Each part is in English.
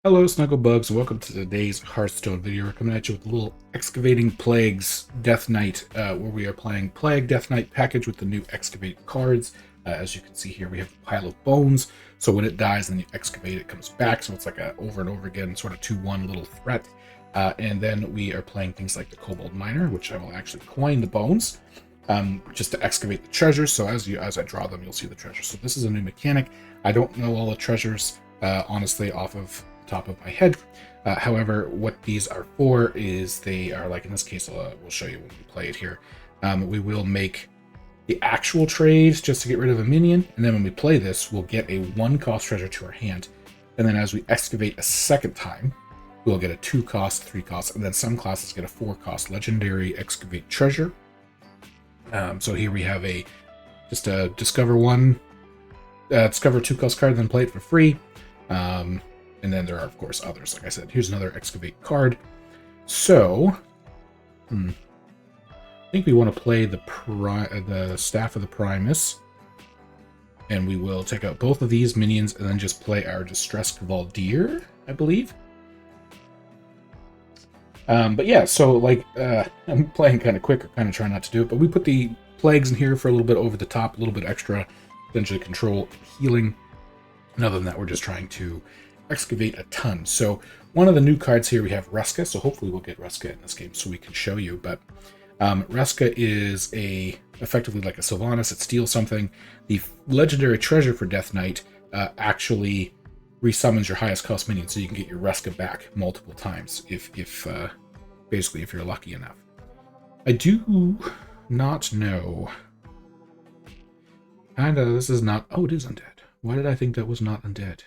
Hello, Snugglebugs, and welcome to today's Hearthstone video. We're coming at you with a little Excavating Plagues Death Knight, where we are playing Plague Death Knight package with the new Excavate cards. As you can see here, we have a pile of bones, so when it dies and you excavate, it comes back, so it's like a over and over again sort of 2-1 little threat. And then we are playing things like the Kobold Miner, which I will actually coin the bones, just to excavate the treasures. So as I draw them, you'll see the treasures. So this is a new mechanic. I don't know all the treasures, honestly, off of top of my head. However, what these are for is they are, like in this case, we'll show you when we play it here. We will make the actual trades just to get rid of a minion, and then when we play this, we'll get a 1-cost treasure to our hand, and then as we excavate a second time, we'll get a 2-cost, 3-cost, and then some classes get a 4-cost legendary excavate treasure. So here we have just a discover 2-cost card, then play it for free. And then there are, of course, others. Like I said, here's another excavate card. So, I think we want to play the Staff of the Primus. And we will take out both of these minions and then just play our Distress Cavaldier, I believe. But yeah, so like, I'm playing kind of quick, or kind of trying not to do it, but we put the plagues in here for a little bit over the top, a little bit extra, essentially control healing. And other than that, we're just trying to excavate a ton. So one of the new cards here, we have Reska, so hopefully we'll get Reska in this game so we can show you. But Reska is effectively like a Sylvanas. It steals something. The legendary treasure for Death Knight actually resummons your highest cost minion, so you can get your Reska back multiple times if basically if you're lucky enough. I do not know. This is not. Oh, it is undead. Why did I think that was not undead?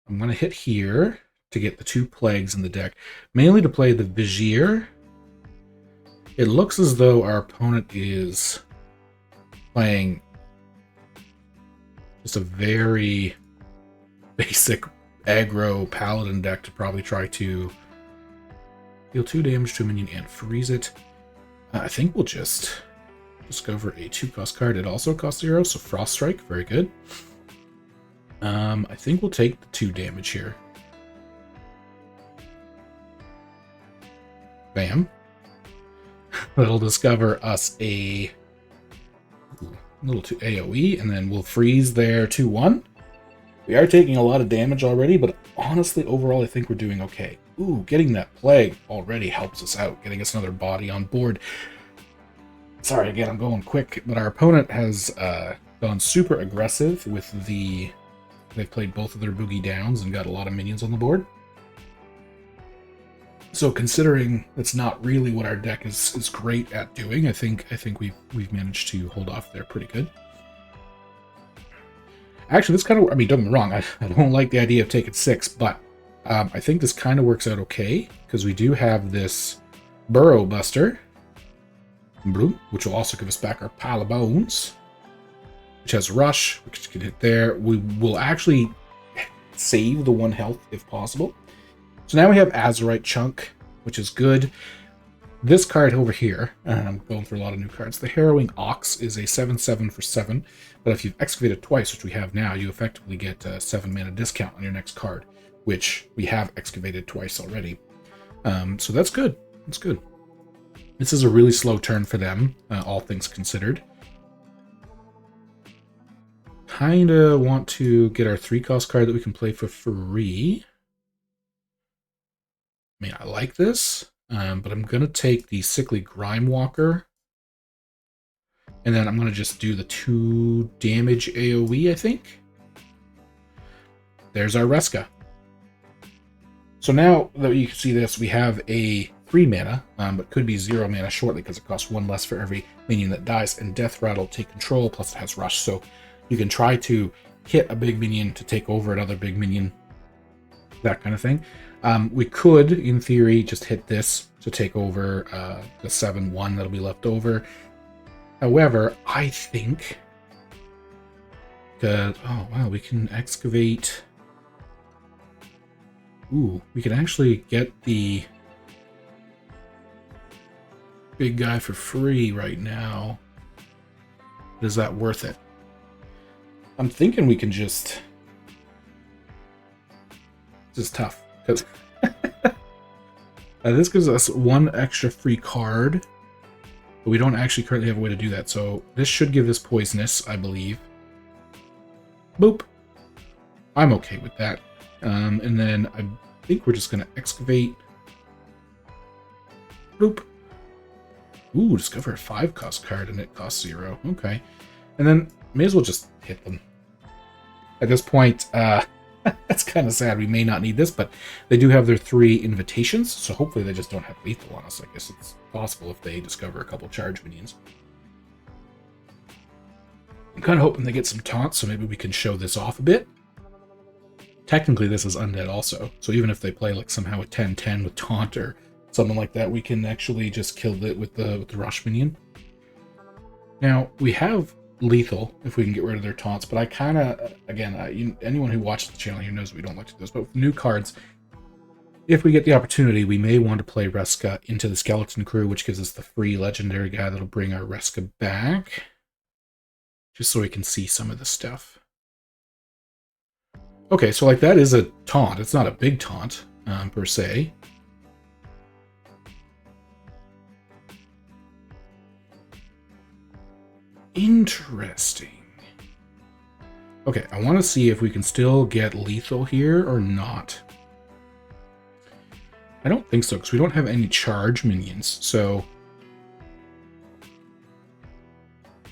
I'm going to hit here to get the 2 plagues in the deck, mainly to play the Vizier. It looks as though our opponent is playing just a very basic aggro paladin deck to probably try to deal 2 damage to a minion and freeze it. I think we'll just discover a 2-cost card. It also costs 0, so Frost Strike, very good. I think we'll take the 2 damage here. Bam. That'll discover us a little 2 AoE, and then we'll freeze their 2-1. We are taking a lot of damage already, but honestly, overall, I think we're doing okay. Ooh, getting that plague already helps us out, getting us another body on board. Sorry, again, I'm going quick, but our opponent has gone super aggressive with the... They've played both of their boogie downs and got a lot of minions on the board. So considering it's not really what our deck is great at doing, I think we've managed to hold off there pretty good. Actually, this kind of, I mean, don't get me wrong, I don't like the idea of taking 6, but I think this kind of works out okay, because we do have this Burrow Buster, which will also give us back our pile of bones, which has Rush, which can hit there. We will actually save the 1 health if possible. So now we have Azurite Chunk, which is good. This card over here, and I'm going through a lot of new cards, the Harrowing Ox is a 7/7 for 7, but if you've excavated twice, which we have now, you effectively get a 7 mana discount on your next card, which we have excavated twice already. So that's good. That's good. This is a really slow turn for them, all things considered. Kinda want to get our 3-cost card that we can play for free. I mean, I like this, but I'm going to take the Sickly Grime Walker. And then I'm going to just do the 2 damage AoE, I think. There's our Reska. So now that you can see this, we have a 3 mana, but could be 0 mana shortly because it costs 1 less for every minion that dies. And Death Rattle take control, plus it has Rush. So you can try to hit a big minion to take over another big minion, that kind of thing. We could, in theory, just hit this to take over the 7/1 that'll be left over. However, I think that, oh wow, we can excavate. Ooh, we can actually get the big guy for free right now. Is that worth it? I'm thinking we can just This is tough, because this gives us one extra free card, but we don't actually currently have a way to do that, so this should give us poisonous, I believe. Boop. I'm okay with that. And then I think we're just going to excavate. Boop. Ooh, discover a 5-cost card and it costs 0. Okay. And then may as well just hit them. At this point, that's kind of sad. We may not need this, but they do have their 3 invitations, so hopefully they just don't have lethal on us. I guess it's possible if they discover a couple charge minions. I'm kind of hoping they get some taunts, so maybe we can show this off a bit. Technically, this is undead also, so even if they play like somehow a 10-10 with taunt or something like that, we can actually just kill it with the rush minion. Now, we have lethal if we can get rid of their taunts, but I kind of, again, anyone who watches the channel here knows we don't like to do this, but with new cards, if we get the opportunity, we may want to play Reska into the Skeleton Crew, which gives us the free legendary guy that'll bring our Reska back, just so we can see some of the stuff. Okay, so like that is a taunt. It's not a big taunt, per se. Interesting. Okay, I want to see if we can still get lethal here or not. I don't think so, because we don't have any charge minions, so...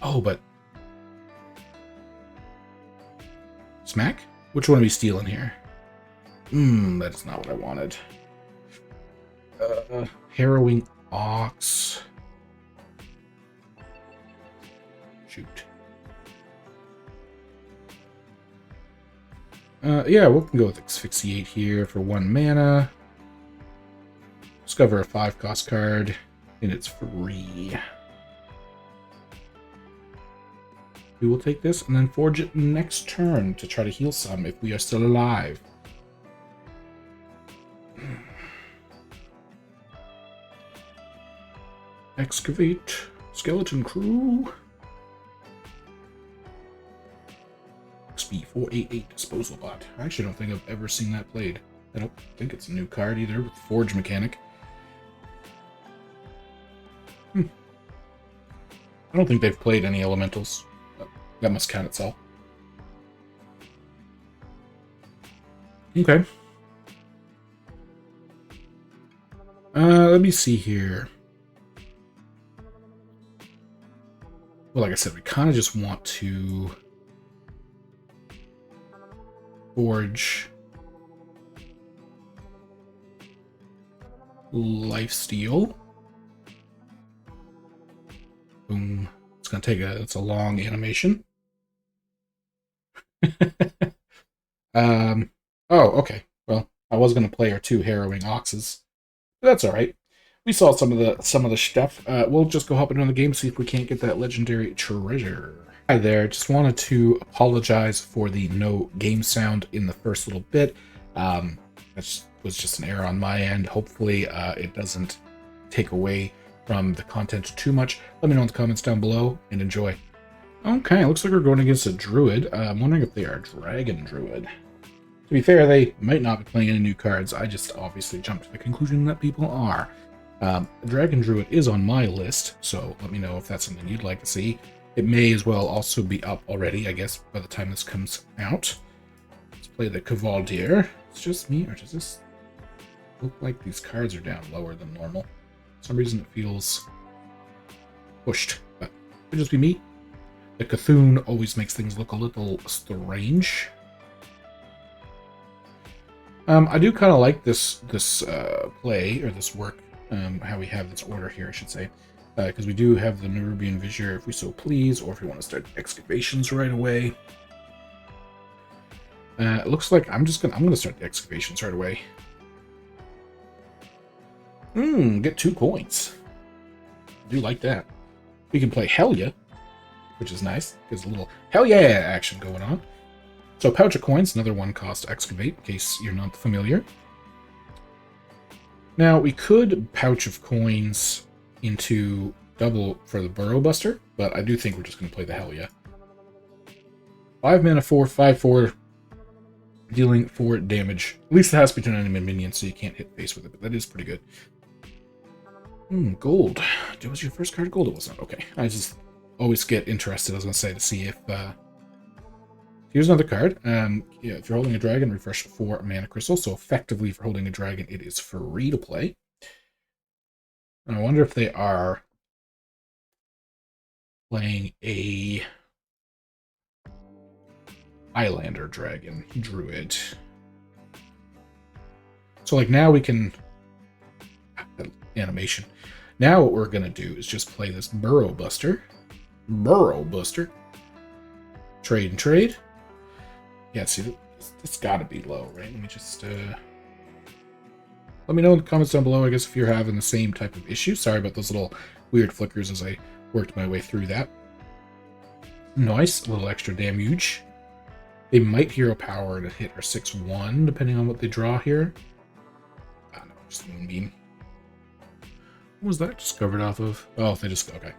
Oh, but... Smack? Which one are we stealing here? That's not what I wanted. Harrowing Ox... Shoot. Yeah, we can go with Asphyxiate here for 1 mana. Discover a 5-cost card, and it's free. We will take this and then forge it next turn to try to heal some if we are still alive. Excavate Skeleton Crew. XP488 Disposal Bot. I actually don't think I've ever seen that played. I don't think it's a new card either with Forge mechanic. I don't think they've played any elementals. That must count itself. Okay. Let me see here. Well, like I said, we kind of just want to forge Lifesteal. Boom. It's gonna take it's a long animation. Oh, okay. Well, I was gonna play our 2 Harrowing Oxes. But that's alright. We saw some of the stuff. We'll just go hop into the game, see if we can't get that legendary treasure. Hi there, just wanted to apologize for the no game sound in the first little bit. That was just an error on my end. Hopefully it doesn't take away from the content too much. Let me know in the comments down below and enjoy. Okay, looks like we're going against a druid. I'm wondering if they are a dragon druid. To be fair, they might not be playing any new cards. I just obviously jumped to the conclusion that people are. Dragon Druid is on my list, so let me know if that's something you'd like to see. It may as well also be up already, I guess, by the time this comes out. Let's play the Cavalier. It's just me, or does this look like these cards are down lower than normal? For some reason it feels pushed, but it could just be me. The Cthulhu always makes things look a little strange. I do kind of like this play, or this work, how we have this order here, I should say. Because we do have the Nerubian Vizier if we so please, or if we want to start excavations right away. It looks like I'm gonna start the excavations right away. Get 2 coins. I do like that. We can play Hell Yeah, which is nice. There's a little Hell Yeah action going on. So Pouch of Coins, another 1-cost excavate, in case you're not familiar. Now, we could Pouch of Coins into double for the Burrow Buster, but I do think we're just going to play the Hell Yeah. 5 mana, 4, 5/4. dealing 4 damage. At least it has to be to an enemy minion, so you can't hit face with it, but that is pretty good. Gold. Was your first card gold? It wasn't. Okay. I just always get interested, I was going to say, to see if... Here's another card. Yeah, if you're holding a dragon, refresh 4 mana crystals. So effectively, for holding a dragon, it is free to play. And I wonder if they are playing a Highlander dragon druid. So like now we can animation. Now what we're gonna do is just play this Burrow Buster. Trade and trade. Yeah, see, it's gotta be low, right? Let me just let me know in the comments down below, I guess, if you're having the same type of issue. Sorry about those little weird flickers as I worked my way through that. Nice, a little extra damage. They might hero power to hit our 6/1, depending on what they draw here. Ah, no, just Moonbeam. What was that just covered off of? Oh, they just... okay.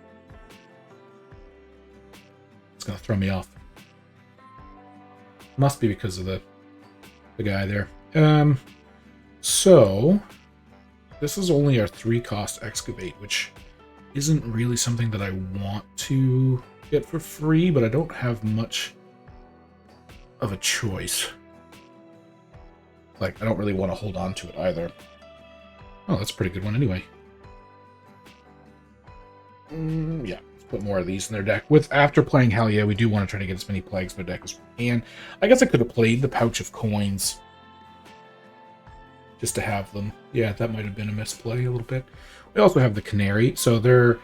It's gonna throw me off. Must be because of the guy there. So... this is only our 3-cost Excavate, which isn't really something that I want to get for free, but I don't have much of a choice. Like, I don't really want to hold on to it either. Oh, that's a pretty good one anyway. Yeah, let's put more of these in their deck. After playing Hell Yeah, we do want to try to get as many plagues in their deck as we can. I guess I could have played the Pouch of Coins just to have them. Yeah, that might have been a misplay a little bit. We also have the Canary, so they're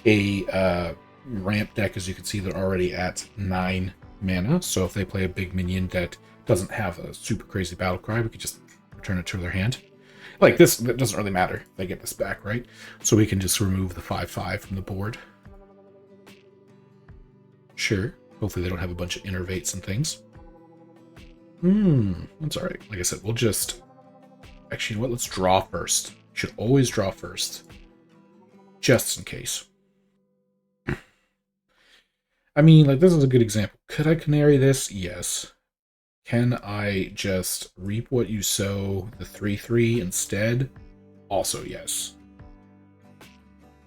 a ramp deck. As you can see, they're already at 9 mana, so if they play a big minion that doesn't have a super crazy battle cry, we could just return it to their hand. Like this, it doesn't really matter. They get this back, right? So we can just remove the 5/5 from the board. Sure. Hopefully they don't have a bunch of innervates and things. That's alright. Like I said, we'll just... actually, you know what? Let's draw first. Should always draw first. Just in case. I mean, like, this is a good example. Could I Canary this? Yes. Can I just reap what you sow, the 3/3 instead? Also, yes.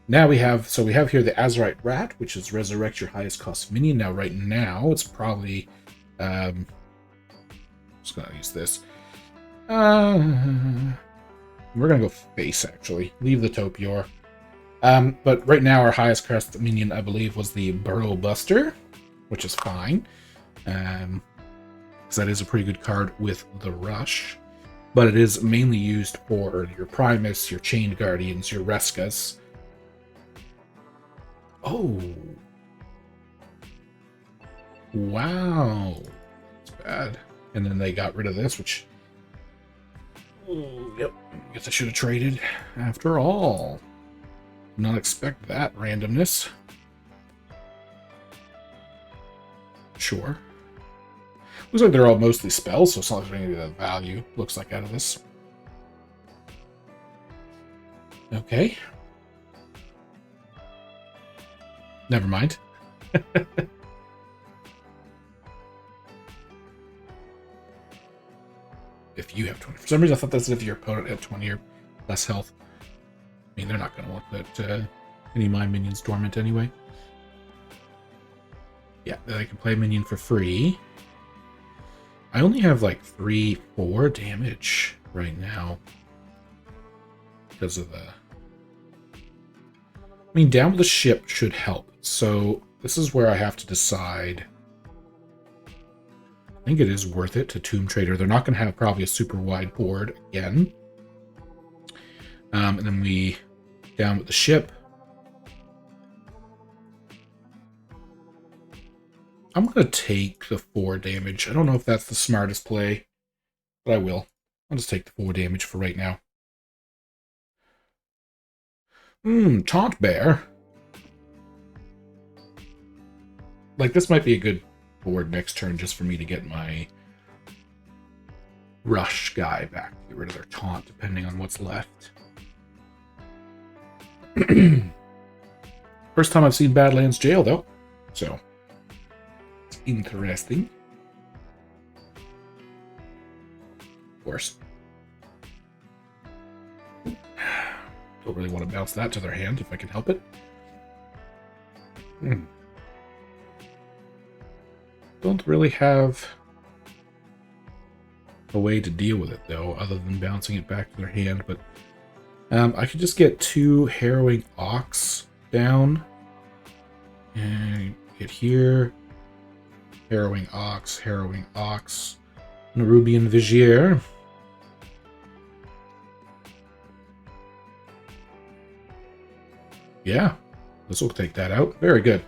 Now we have, so we have here the Azurite Rat, which is resurrect your highest cost minion. Now, right now, it's probably, I'm just gonna use this. We're gonna go face, actually. Leave the Topior. But right now, our highest cost minion, I believe, was the Burrow Buster, which is fine. Because that is a pretty good card with the Rush. But it is mainly used for your Primus, your Chained Guardians, your Reskas. Oh. Wow. That's bad. And then they got rid of this, which... yep. Guess I should have traded after all. Did not expect that randomness. Sure. Looks like they're all mostly spells, so it's not like there's any of the value, looks like, out of this. Okay. Never mind. If you have 20. For some reason, I thought that's if your opponent had 20 or less health. I mean, they're not going to want that any of my minions dormant anyway. Yeah, I can play a minion for free. I only have like 3-4 damage right now. Because of the... I mean, down with the ship should help. So this is where I have to decide. I think it is worth it to Tomb Trader. They're not going to have probably a super wide board again. And then we down with the ship. I'm going to take the 4 damage. I don't know if that's the smartest play, but I will. I'll just take the 4 damage for right now. Taunt Bear. Like, this might be a good board next turn just for me to get my Rush guy back. Get rid of their taunt, depending on what's left. First time I've seen Badlands Jail, though. So, it's interesting. of course. Don't really want to bounce that to their hand if I can help it. Don't really have a way to deal with it, though, other than bouncing it back to their hand. But I could just get 2 Harrowing Ox down. And get here. Harrowing Ox, Nerubian Vizier. Yeah, this will take that out. Very good.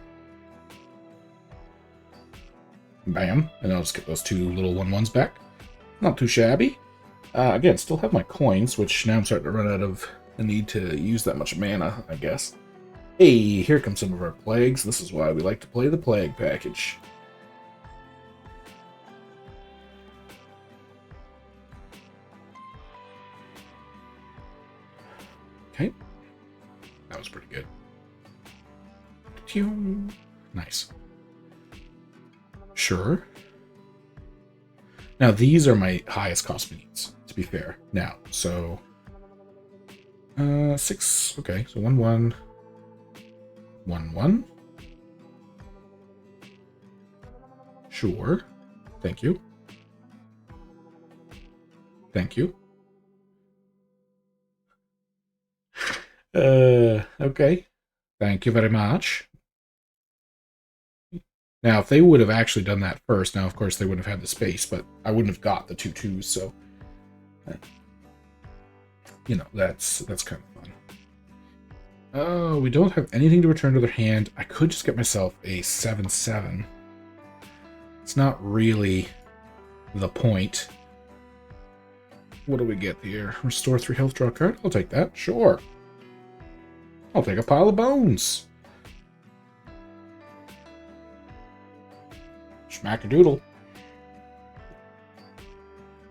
Bam. And I'll just get those 2 little 1/1s back. Not too shabby. Again, still have my coins, which now I'm starting to run out of the need to use that much mana, I guess. Hey, here come some of our plagues. This is why we like to play the Plague package. Okay. That was pretty good. Nice. Sure. Now, these are my highest cost needs, to be fair. Now, so... 6... Okay, so 1/1... 1/1. Sure. Thank you. Thank you. Okay. Thank you very much. Now, if they would have actually done that first, now, of course, they wouldn't have had the space, but I wouldn't have got the 2 2s, so... you know, that's kind of fun. Oh, we don't have anything to return to their hand. I could just get myself a 7/7. It's not really the point. What do we get here? Restore 3 health, draw a card? I'll take that. Sure. I'll take a pile of bones. Schmack-a-doodle.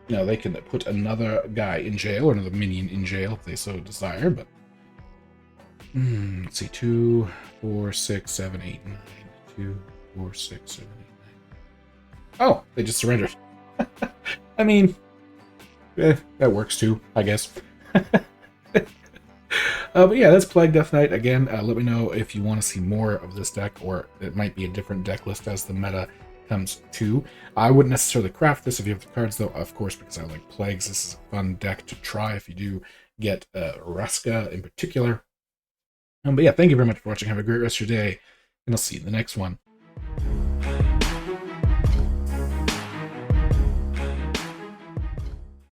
Now, they can put another guy in jail, or another minion in jail if they so desire, but... let's see, 2, 4, 6, 7, 8, 9. 2, 4, 6, 7, 8, 9. Oh, they just surrendered. I mean, that works too, I guess. But yeah, that's Plague Death Knight. Again, let me know if you want to see more of this deck, or it might be a different deck list as the meta comes to. I wouldn't necessarily craft this if you have the cards, though, of course, because I like Plagues. This is a fun deck to try if you do get Ruska in particular. But yeah, thank you very much for watching. Have a great rest of your day, and I'll see you in the next one.